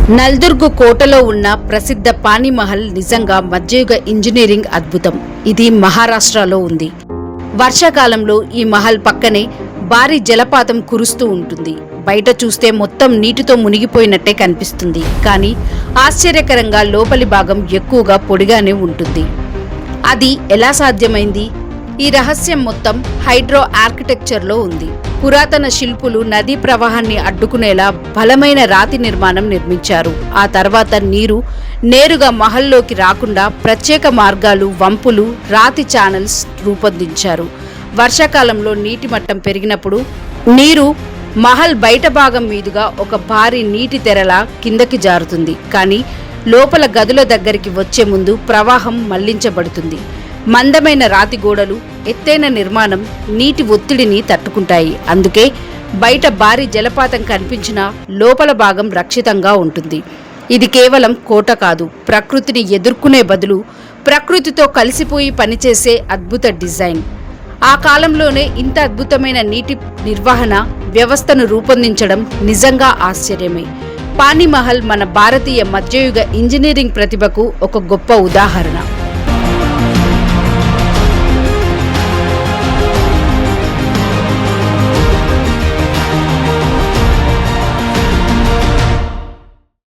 నల్దుర్గ్ కోటలో ఉన్న ప్రసిద్ధ పానీ మహల్ నిజంగా మధ్యయుగ ఇంజనీరింగ్ అద్భుతం. ఇది మహారాష్ట్రలో ఉంది. వర్షాకాలంలో ఈ మహల్ పక్కనే భారీ జలపాతం కురుస్తూ ఉంటుంది. బయట చూస్తే మొత్తం నీటితో మునిగిపోయినట్టే కనిపిస్తుంది. కానీ ఆశ్చర్యకరంగా లోపలి భాగం ఎక్కువగా పొడిగానే ఉంటుంది. అది ఎలా సాధ్యమైంది? ఈ రహస్యం మొత్తం హైడ్రో ఆర్కిటెక్చర్లో ఉంది. పురాతన శిల్పులు నదీ ప్రవాహాన్ని అడ్డుకునేలా బలమైన రాతి నిర్మాణం నిర్మించారు. ఆ తర్వాత నీరు నేరుగా మహల్లోకి రాకుండా ప్రత్యేక మార్గాలు, వంపులు, రాతి ఛానల్స్ రూపొందించారు. వర్షాకాలంలో నీటి మట్టం పెరిగినప్పుడు నీరు మహల్ బయట భాగం మీదుగా ఒక భారీ నీటి తెరలా కిందకి జారుతుంది. కానీ లోపల గదుల దగ్గరికి వచ్చే ముందు ప్రవాహం మళ్లించబడుతుంది. మందమైన రాతి గోడలు, ఎత్తైన నిర్మాణం నీటి ఒత్తిడిని తట్టుకుంటాయి. అందుకే బయట భారీ జలపాతం కనిపించినా లోపల భాగం రక్షితంగా ఉంటుంది. ఇది కేవలం కోట కాదు, ప్రకృతిని ఎదుర్కొనే బదులు ప్రకృతితో కలిసిపోయి పనిచేసే అద్భుత డిజైన్. ఆ కాలంలోనే ఇంత అద్భుతమైన నీటి నిర్వహణ వ్యవస్థను రూపొందించడం నిజంగా ఆశ్చర్యమే. పానీ మహల్ మన భారతీయ మధ్యయుగ ఇంజనీరింగ్ ప్రతిభకు ఒక గొప్ప ఉదాహరణ.